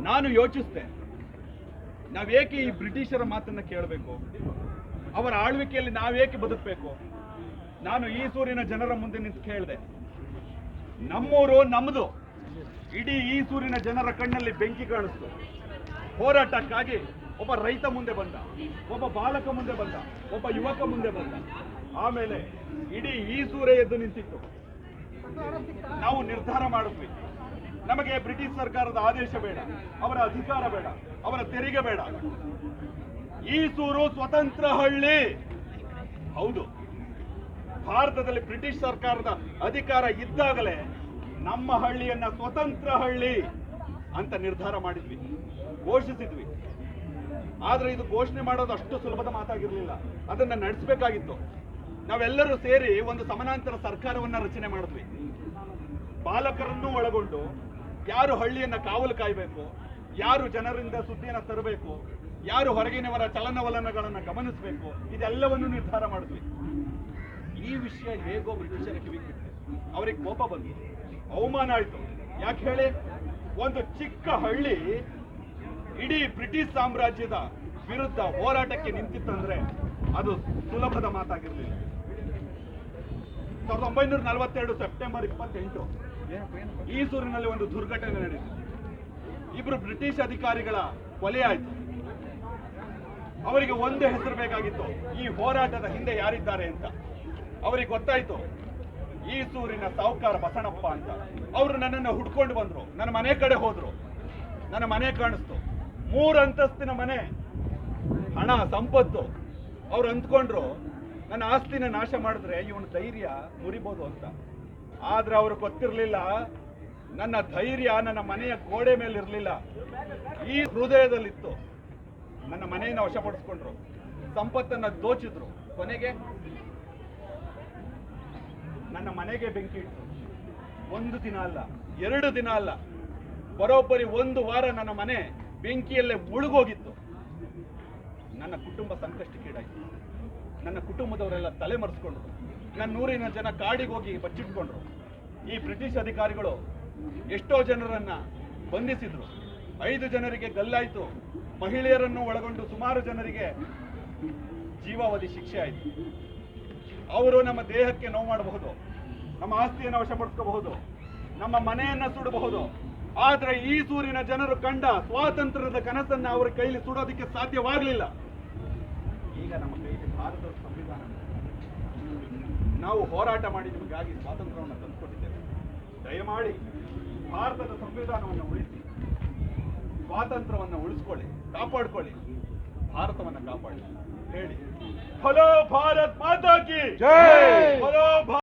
ನಾನು ಯೋಚಿಸಿದೆ, ನಾವೇಕೆ ಈ ಬ್ರಿಟಿಷರ ಮಾತನ್ನ ಕೇಳಬೇಕು? ಅವರ ಆಳ್ವಿಕೆಯಲ್ಲಿ ನಾವೇಕೆ ಬದುಕಬೇಕು? ನಾನು ಈ ಸೂರಿನ ಜನರ ಮುಂದೆ ನಿಂತು ಕೇಳಿದೆ, ನಮ್ಮೂರು ನಮ್ಮದು. ಇಡೀ ಈ ಸೂರಿನ ಜನರ ಕಣ್ಣಲ್ಲಿ ಬೆಂಕಿ ಕಾಣಿಸ್ತು. ಹೋರಾಟಕ್ಕಾಗಿ ಒಬ್ಬ ರೈತ ಮುಂದೆ ಬಂದ, ಒಬ್ಬ ಬಾಲಕ ಮುಂದೆ ಬಂದ, ಒಬ್ಬ ಯುವಕ ಮುಂದೆ ಬಂದ. ಆಮೇಲೆ ಇಡೀ ಈ ಸೂರೇ ಎದ್ದು ನಿಂತಿತ್ತು. ನಾವು ನಿರ್ಧಾರ ಮಾಡಿದ್ವಿ, ನಮಗೆ ಬ್ರಿಟಿಷ್ ಸರ್ಕಾರದ ಆದೇಶ ಬೇಡ, ಅವರ ಅಧಿಕಾರ ಬೇಡ, ಅವರ ತೆರಿಗೆ ಬೇಡ. ಈ ಸೂರು ಸ್ವತಂತ್ರ ಹಳ್ಳಿ. ಹೌದು, ಭಾರತದಲ್ಲಿ ಬ್ರಿಟಿಷ್ ಸರ್ಕಾರದ ಅಧಿಕಾರ ಇದ್ದಾಗಲೇ ನಮ್ಮ ಹಳ್ಳಿಯನ್ನ ಸ್ವತಂತ್ರ ಹಳ್ಳಿ ಅಂತ ನಿರ್ಧಾರ ಮಾಡಿದ್ವಿ, ಘೋಷಿಸಿದ್ವಿ. ಆದ್ರೆ ಇದು ಘೋಷಣೆ ಮಾಡೋದು ಅಷ್ಟು ಸುಲಭದ ಮಾತಾಗಿರ್ಲಿಲ್ಲ. ಅದನ್ನ ನಡೆಸಬೇಕಾಗಿತ್ತು. ನಾವೆಲ್ಲರೂ ಸೇರಿ ಒಂದು ಸಮಾನಾಂತರ ಸರ್ಕಾರವನ್ನ ರಚನೆ ಮಾಡಿದ್ವಿ. ಪಾಲಕರನ್ನು ಒಳಗೊಂಡು ಯಾರು ಹಳ್ಳಿಯನ್ನ ಕಾವಲು ಕಾಯಬೇಕು, ಯಾರು ಜನರಿಂದ ಸುದ್ದಿಯನ್ನ ತರಬೇಕು, ಯಾರು ಹೊರಗಿನವರ ಚಲನವಲನಗಳನ್ನ ಗಮನಿಸಬೇಕು, ಇದೆಲ್ಲವನ್ನು ನಿರ್ಧಾರ ಮಾಡಿದ್ವಿ. ಈ ವಿಷಯ ಹೇಗೋ ಬ್ರಿಟಿಷರ ಕಿವಿಗೆ ಬಿಟ್ಟೆ. ಅವರಿಗೆ ಕೋಪ ಬಂತು, ಅವಮಾನ ಆಯ್ತು. ಯಾಕೆ ಹೇಳಿ, ಒಂದು ಚಿಕ್ಕ ಹಳ್ಳಿ ಇಡೀ ಬ್ರಿಟಿಷ್ ಸಾಮ್ರಾಜ್ಯದ ವಿರುದ್ಧ ಹೋರಾಟಕ್ಕೆ ನಿಂತಿತ್ತಂದ್ರೆ ಅದು ಸುಲಭದ ಮಾತಾಗಿರ್ಲಿಲ್ಲ. 1942 ಸೆಪ್ಟೆಂಬರ್ 28 ಈ ಸೂರಿನಲ್ಲಿ ಒಂದು ದುರ್ಘಟನೆ ನಡೆಯಿತು. ಇಬ್ರು ಬ್ರಿಟಿಷ್ ಅಧಿಕಾರಿಗಳ ಕೊಲೆ ಆಯಿತು. ಅವರಿಗೆ ಒಂದೇ ಹೆಸರು ಬೇಕಾಗಿತ್ತು, ಈ ಹೋರಾಟದ ಹಿಂದೆ ಯಾರಿದ್ದಾರೆ ಅಂತ. ಅವರಿಗೆ ಗೊತ್ತಾಯ್ತು, ಈ ಸೂರಿನ ಸಾಹುಕಾರ ಬಸಣಪ್ಪ ಅಂತ. ಅವರು ನನ್ನನ್ನು ಹುಡ್ಕೊಂಡು ಬಂದ್ರು, ನನ್ನ ಮನೆ ಕಡೆ ಹೋದ್ರು. ನನ್ನ ಮನೆ ಕಾಣಿಸ್ತು, 3 ಅಂತಸ್ತಿನ ಮನೆ, ಹಣ ಸಂಪತ್ತು. ಅವ್ರು ಅಂದ್ಕೊಂಡ್ರು ನನ್ನ ಆಸ್ತಿನ ನಾಶ ಮಾಡಿದ್ರೆ ಇವನ ಧೈರ್ಯ ಮುರಿಬೋದು ಅಂತ. ಆದ್ರೆ ಅವ್ರಿಗೆ ಗೊತ್ತಿರ್ಲಿಲ್ಲ, ನನ್ನ ಧೈರ್ಯ ನನ್ನ ಮನೆಯ ಗೋಡೆ ಮೇಲೆ ಇರಲಿಲ್ಲ, ಈ ಹೃದಯದಲ್ಲಿತ್ತು. ನನ್ನ ಮನೆಯನ್ನು ವಶಪಡಿಸ್ಕೊಂಡ್ರು, ಸಂಪತ್ತನ್ನ ದೋಚಿದ್ರು. ಕೊನೆಗೆ ನನ್ನ ಮನೆಗೆ ಬೆಂಕಿ ಇಟ್ರು. 1 ದಿನ ಅಲ್ಲ, 2 ದಿನ ಅಲ್ಲ, ಬರೋಬ್ಬರಿ 1 ವಾರ ನನ್ನ ಮನೆ ಬೆಂಕಿಯಲ್ಲೇ ಮುಳುಗೋಗಿತ್ತು. ನನ್ನ ಕುಟುಂಬ ಸಂಕಷ್ಟಕ್ಕೀಡಾಯಿತು. ನನ್ನ ಕುಟುಂಬದವರೆಲ್ಲ ತಲೆ ಮರೆಸ್ಕೊಂಡ್ರು. ನನ್ನ ಊರಿನ ಜನ ಕಾಡಿಗೆ ಹೋಗಿ ಬಚ್ಚಿಟ್ಕೊಂಡ್ರು. ಈ ಬ್ರಿಟಿಷ್ ಅಧಿಕಾರಿಗಳು ಎಷ್ಟೋ ಜನರನ್ನ ಬಂಧಿಸಿದ್ರು. 5 ಜನರಿಗೆ ಗಲ್ಲಾಯಿತು. ಮಹಿಳೆಯರನ್ನು ಒಳಗೊಂಡು ಸುಮಾರು ಜನರಿಗೆ ಜೀವಾವಧಿ ಶಿಕ್ಷೆ ಆಯಿತು. ಅವರು ನಮ್ಮ ದೇಹಕ್ಕೆ ನೋವು ಮಾಡಬಹುದು, ನಮ್ಮ ಆಸ್ತಿಯನ್ನು ವಶಪಡಿಸ್ಕೋಬಹುದು, ನಮ್ಮ ಮನೆಯನ್ನ ಸುಡಬಹುದು. ಆದ್ರೆ ಈ ಸೂರಿನ ಜನರು ಕಂಡ ಸ್ವಾತಂತ್ರ್ಯದ ಕನಸನ್ನ ಅವರ ಕೈಲಿ ಸುಡೋದಕ್ಕೆ ಸಾಧ್ಯವಾಗಲಿಲ್ಲ. ಈಗ ನಮ್ಮ ಕೈಲಿ ಭಾರತದ ಸಂವಿಧಾನ. ನಾವು ಹೋರಾಟ ಮಾಡಿ ನಿಮಗಾಗಿ ಸ್ವಾತಂತ್ರ್ಯವನ್ನು ತಂದುಕೊಟ್ಟಿದ್ದೇವೆ. ದಯಮಾಡಿ ಭಾರತದ ಸಂವಿಧಾನವನ್ನು ಉಳಿಸಿ, ಸ್ವಾತಂತ್ರ್ಯವನ್ನು ಉಳಿಸ್ಕೊಳ್ಳಿ, ಕಾಪಾಡ್ಕೊಳ್ಳಿ, ಭಾರತವನ್ನು ಕಾಪಾಡಿ. ಹೇಳಿ, ಹಲೋ ಭಾರತ್ ಮಾತಾ ಕಿ ಜೈ. ಹಲೋ